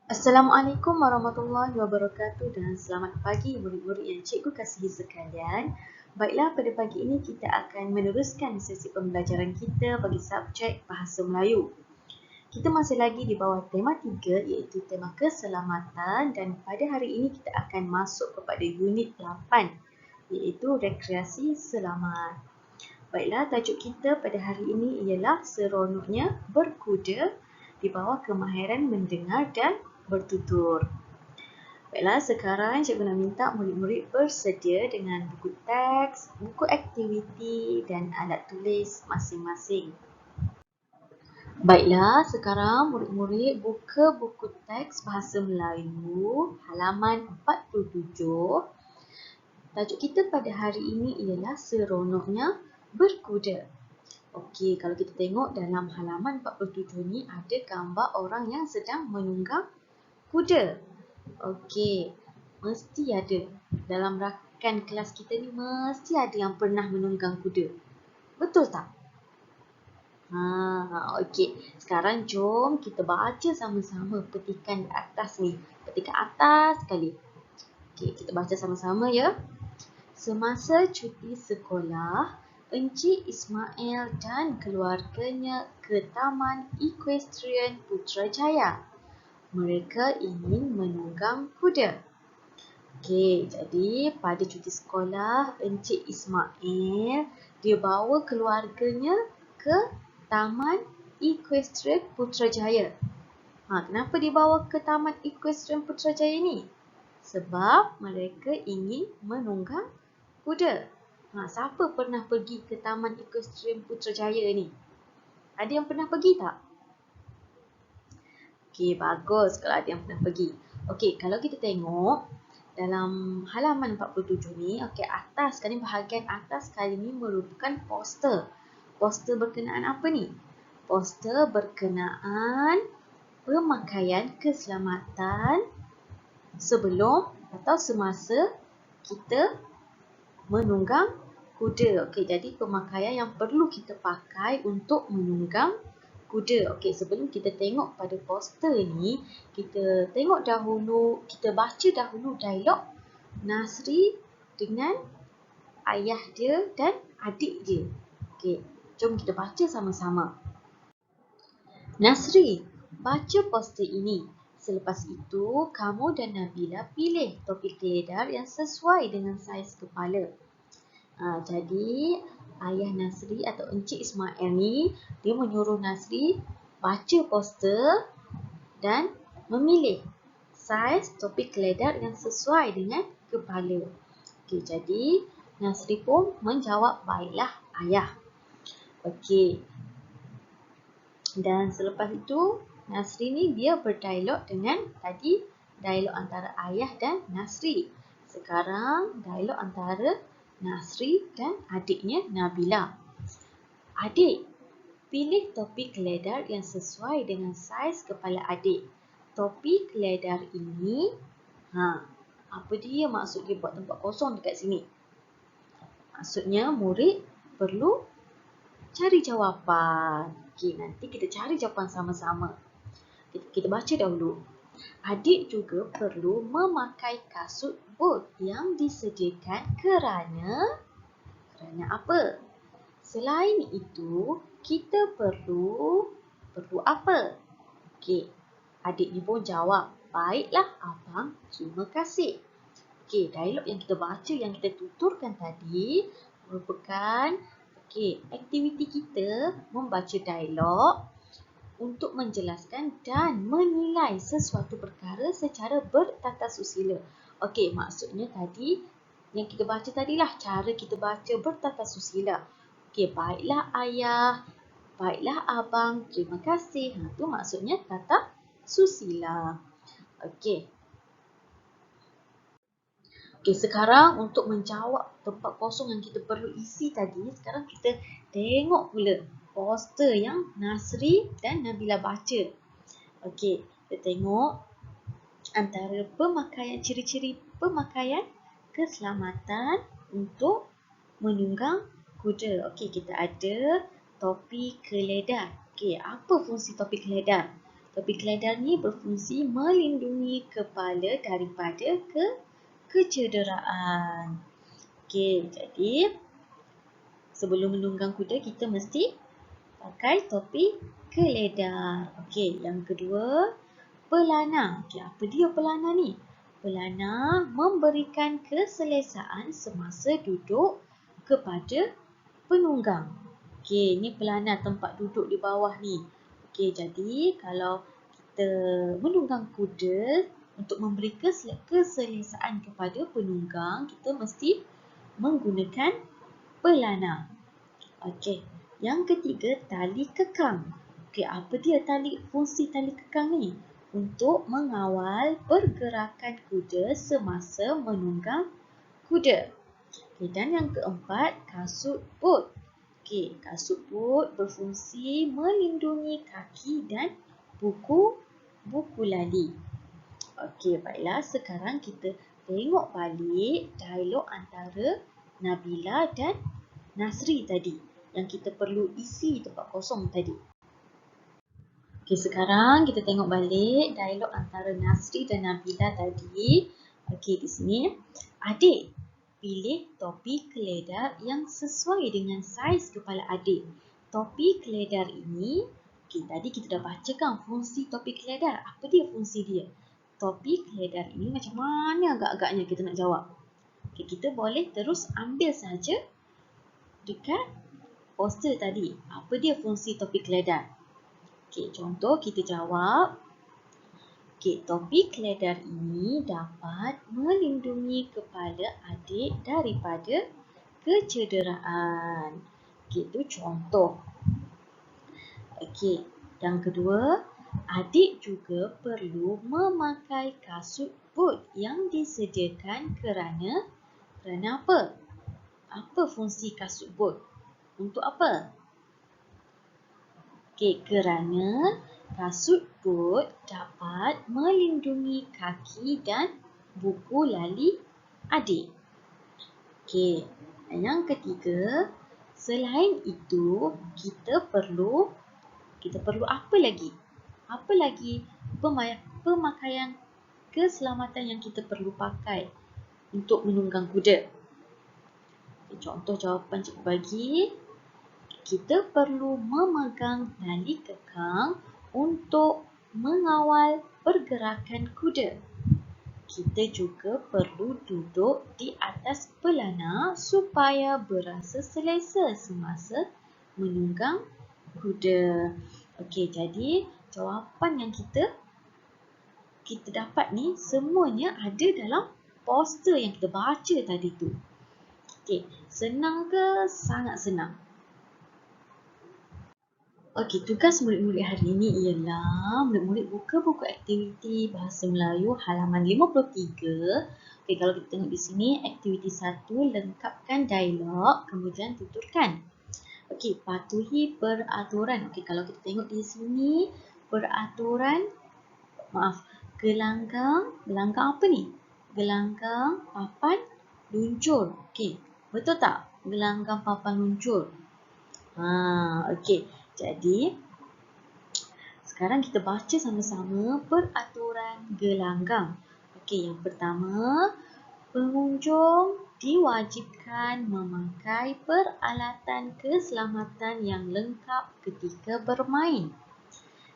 Assalamualaikum warahmatullahi wabarakatuh dan selamat pagi murid-murid yang cikgu kasihi sekalian. Baiklah, pada pagi ini kita akan meneruskan sesi pembelajaran kita bagi subjek Bahasa Melayu. Kita masih lagi di bawah tema 3 iaitu tema keselamatan dan pada hari ini kita akan masuk kepada unit 8 iaitu rekreasi selamat. Baiklah, tajuk kita pada hari ini ialah seronoknya berkuda di bawah kemahiran mendengar dan bertutur. Baiklah, sekarang cikgu nak minta murid-murid bersedia dengan buku teks, buku aktiviti dan alat tulis masing-masing. Baiklah, sekarang murid-murid buka buku teks Bahasa Melayu halaman 47. Tajuk kita pada hari ini ialah seronoknya berkuda. Okey, kalau kita tengok dalam halaman 47 ni ada gambar orang yang sedang menunggang kuda. Okey, mesti ada. Dalam rakan kelas kita ni mesti ada yang pernah menunggang kuda. Betul tak? Okey. Sekarang jom kita baca sama-sama petikan di atas ni. Petikan atas sekali. Okey, kita baca sama-sama ya. Semasa cuti sekolah, Encik Ismail dan keluarganya ke Taman Equestrian Putrajaya. Mereka ingin menunggang kuda. Okey, jadi pada cuti sekolah, Encik Ismail dia bawa keluarganya ke Taman Equestrian Putrajaya. Kenapa dia bawa ke Taman Equestrian Putrajaya ni? Sebab mereka ingin menunggang kuda. Siapa pernah pergi ke Taman Equestrian Putrajaya ni? Ada yang pernah pergi tak? Okey, bagus kalau ada yang pernah pergi. Okey, kalau kita tengok dalam halaman 47 ni, okey, atas kali ni, bahagian atas kali ni merupakan poster. Poster berkenaan apa ni? Poster berkenaan pemakaian keselamatan sebelum atau semasa kita menunggang kuda. Okey, jadi pemakaian yang perlu kita pakai untuk menunggang kuda. Okey, sebelum kita tengok pada poster ni, kita tengok dahulu, kita baca dahulu dialog Nasri dengan ayah dia dan adik dia. Okey, jom kita baca sama-sama. Nasri, baca poster ini. Selepas itu, kamu dan Nabila pilih topik keledar yang sesuai dengan saiz kepala. Jadi, ayah Nasri atau Encik Ismail ni, dia menyuruh Nasri baca poster dan memilih saiz topik keledar yang sesuai dengan kepala. Okey, jadi Nasri pun menjawab, baiklah ayah. Okey. Dan selepas itu, Nasri ni dia berdialog dengan tadi dialog antara ayah dan Nasri. Sekarang dialog antara Nasri dan adiknya Nabila. Adik, pilih topi keledar yang sesuai dengan saiz kepala adik. Topi keledar ini, apa dia maksud dia buat tempat kosong dekat sini? Maksudnya murid perlu cari jawapan. Okey, nanti kita cari jawapan sama-sama. Kita baca dahulu. Adik juga perlu memakai kasut bot yang disediakan kerana apa? Selain itu, kita perlu apa? Okey, adik ni pun jawab, baiklah abang, terima kasih. Okey, dialog yang kita baca, yang kita tuturkan tadi merupakan aktiviti kita membaca dialog untuk menjelaskan dan menilai sesuatu perkara secara bertatasusila. Okey, maksudnya tadi yang kita baca tadilah cara kita baca bertatasusila. Okey, baiklah ayah, baiklah abang, terima kasih. Itu maksudnya tata susila. Okey. Okey, sekarang untuk menjawab tempat kosong yang kita perlu isi tadi, sekarang kita tengok pula poster yang Nasri dan Nabila baca. Okey, kita tengok antara pemakaian, ciri-ciri pemakaian keselamatan untuk menunggang kuda. Okey, kita ada topi keledar. Okey, apa fungsi topi keledar? Topik keledar ni berfungsi melindungi kepala daripada kecederaan. Okey, jadi sebelum menunggang kuda kita mesti pakai topi keledar. Okey, yang kedua, pelana. Okey, apa dia pelana ni? Pelana memberikan keselesaan semasa duduk kepada penunggang. Okey, ni pelana tempat duduk di bawah ni. Okey, jadi kalau kita menunggang kuda untuk memberi keselesaan kepada penunggang, kita mesti menggunakan pelana. Okey, yang ketiga, tali kekang. Okey, apa dia fungsi tali kekang ni? Untuk mengawal pergerakan kuda semasa menunggang kuda. Okey, dan yang keempat, kasut bot. Okey, kasut bot berfungsi melindungi kaki dan buku lali. Okey, baiklah, sekarang kita tengok balik dialog antara Nabila dan Nasri tadi yang kita perlu isi tempat kosong tadi. Okey, sekarang kita tengok balik dialog antara Nasri dan Nabila tadi. Okey, di sini adik pilih topi keledar yang sesuai dengan saiz kepala adik. Topi keledar ini, okey, tadi kita dah bacakan fungsi topi keledar. Apa dia fungsi dia? Topi keledar ini macam mana agak-agaknya kita nak jawab? Okey, kita boleh terus ambil saja dekat poster tadi. Apa dia fungsi topi keledar? Okey, contoh kita jawab. Okey, topi keledar ini dapat melindungi kepala adik daripada kecederaan. Okey, itu contoh. Okey, yang kedua, adik juga perlu memakai kasut bot yang disediakan kerana apa? Apa fungsi kasut bot? Untuk apa? Okey, kerana kasut bot dapat melindungi kaki dan buku lali adik. Okey, yang ketiga, selain itu kita perlu apa lagi? Apa lagi pemakaian keselamatan yang kita perlu pakai untuk menunggang kuda? Contoh jawapan cikgu bagi. Kita perlu memegang tali kekang untuk mengawal pergerakan kuda. Kita juga perlu duduk di atas pelana supaya berasa selesa semasa menunggang kuda. Okey, jadi jawapan yang kita dapat ni semuanya ada dalam poster yang kita baca tadi tu. Okey, senang ke? Sangat senang. Okey, tugas murid-murid hari ini ialah murid-murid buka buku aktiviti Bahasa Melayu halaman 53. Okey, kalau kita tengok di sini, aktiviti 1, lengkapkan dialog, kemudian tuturkan. Okey, patuhi peraturan. Okey, kalau kita tengok di sini, gelanggang apa ni? Gelanggang papan luncur. Okey, betul tak? Gelanggang papan luncur. Okey. Jadi, sekarang kita baca sama-sama peraturan gelanggang. Okey, yang pertama, pengunjung diwajibkan memakai peralatan keselamatan yang lengkap ketika bermain.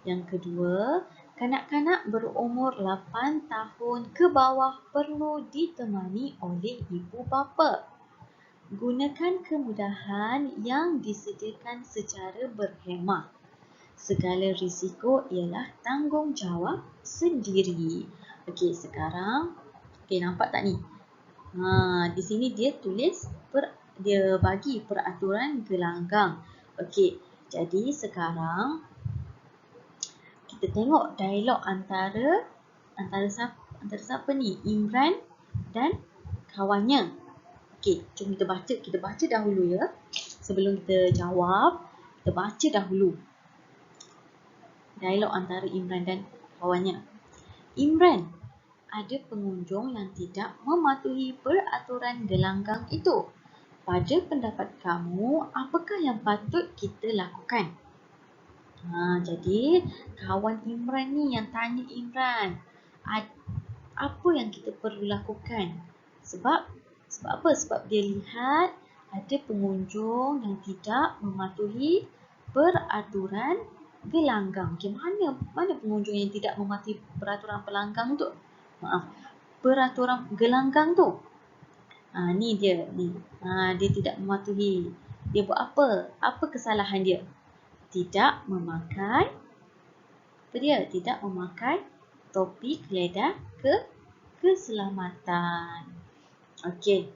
Yang kedua, kanak-kanak berumur 8 tahun ke bawah perlu ditemani oleh ibu bapa. Gunakan kemudahan yang disediakan secara berhemah. Segala risiko ialah tanggungjawab sendiri. Okey, sekarang nampak tak ni? Di sini dia tulis dia bagi peraturan gelanggang. Okey, jadi sekarang kita tengok dialog antara siapa ni? Imran dan kawannya. Okey, jom kita baca dahulu ya. Sebelum kita jawab, kita baca dahulu dialog antara Imran dan kawannya. Imran, ada pengunjung yang tidak mematuhi peraturan gelanggang itu. Pada pendapat kamu, apakah yang patut kita lakukan? Jadi kawan Imran ni yang tanya Imran, apa yang kita perlu lakukan? Sebab apa? Sebab dia lihat ada pengunjung yang tidak mematuhi peraturan gelanggang. Okey, mana pengunjung yang tidak mematuhi peraturan pelanggang tu? Peraturan gelanggang tu. Ni dia ni. Dia tidak mematuhi. Dia buat apa? Apa kesalahan dia? Tidak memakai topi keledar keselamatan. Okey.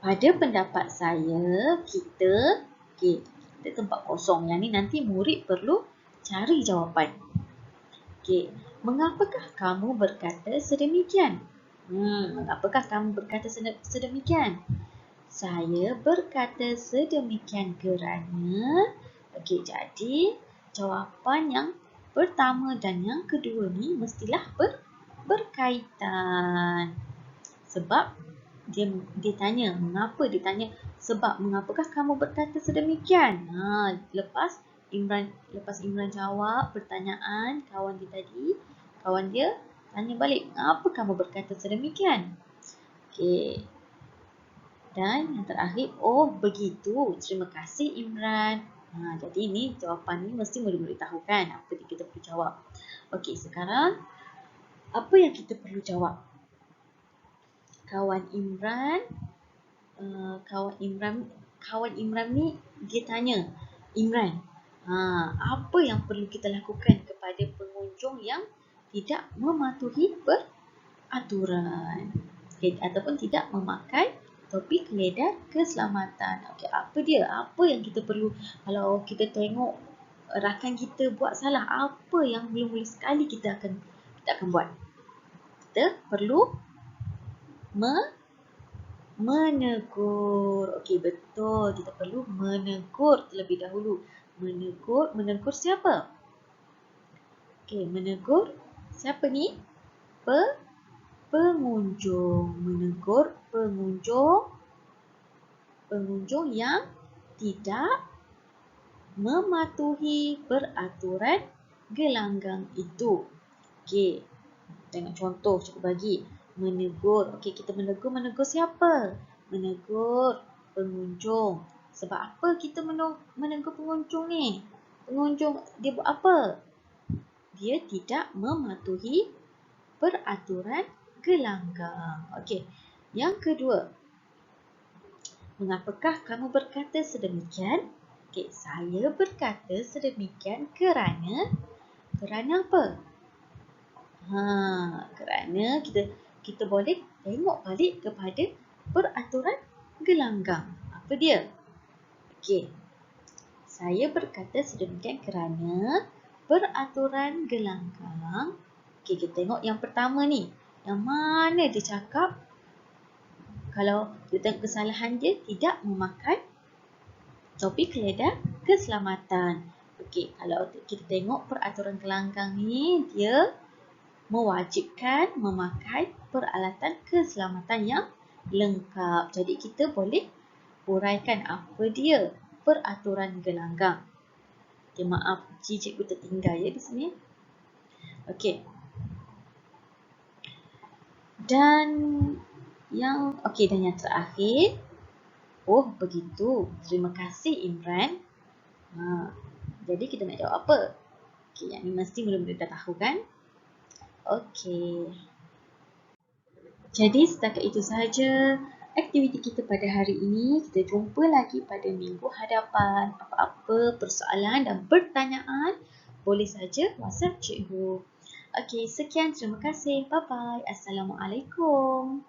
Pada pendapat saya, kita tempat kosong. Yang ni nanti murid perlu cari jawapan. Okey. Mengapakah kamu berkata sedemikian? Mengapakah kamu berkata sedemikian? Saya berkata sedemikian kerana, jadi jawapan yang pertama dan yang kedua ni mestilah berkaitan. Sebab dia tanya, mengapa dia tanya? Sebab mengapakah kamu berkata sedemikian? Lepas Imran jawab pertanyaan kawan dia tadi, kawan dia tanya balik, mengapa kamu berkata sedemikian? Okey. Dan yang terakhir, oh begitu. Terima kasih Imran. Jadi ni jawapan ni mesti murid-murid tahu kan apa yang kita perlu jawab. Okey, sekarang apa yang kita perlu jawab? Kawan Imran ni dia tanya Imran, apa yang perlu kita lakukan kepada pengunjung yang tidak mematuhi peraturan ataupun tidak memakai topi keledar keselamatan. Okey, apa dia? Apa yang kita perlu kalau kita tengok rakan kita buat salah, apa yang mula-mula sekali kita akan buat? Kita perlu menegur. Okey, betul. Kita perlu menegur terlebih dahulu. Menegur siapa? Okey, menegur siapa ni? Pengunjung. Menegur pengunjung yang tidak mematuhi peraturan gelanggang itu. Okey, tengok contoh cikgu bagi. Menegur. Okey, kita menegur siapa? Menegur pengunjung. Sebab apa kita menegur pengunjung ni? Pengunjung dia buat apa? Dia tidak mematuhi peraturan gelanggang. Okey. Yang kedua, mengapakah kamu berkata sedemikian? Okey, saya berkata sedemikian kerana apa? Kerana kita boleh tengok balik kepada peraturan gelanggang. Apa dia? Okey. Saya berkata sedemikian kerana peraturan gelanggang. Okey, kita tengok yang pertama ni. Yang mana dia cakap kalau kita tengok kesalahan dia tidak memakai topi keledar keselamatan. Okey, kalau kita tengok peraturan gelanggang ni, dia mewajibkan memakai peralatan keselamatan yang lengkap. Jadi kita boleh uraikan apa dia peraturan gelanggang. Okey, maaf cikgu tertinggal ya di sini. Okey. Dan yang terakhir, oh begitu. Terima kasih Imran. Jadi kita nak jawab apa? Okey, yang ni mesti mula-mula dah tahu kan? Okey. Jadi setakat itu sahaja aktiviti kita pada hari ini. Kita jumpa lagi pada minggu hadapan. Apa-apa persoalan dan pertanyaan boleh saja WhatsApp cikgu. Okey, sekian. Terima kasih. Bye-bye. Assalamualaikum.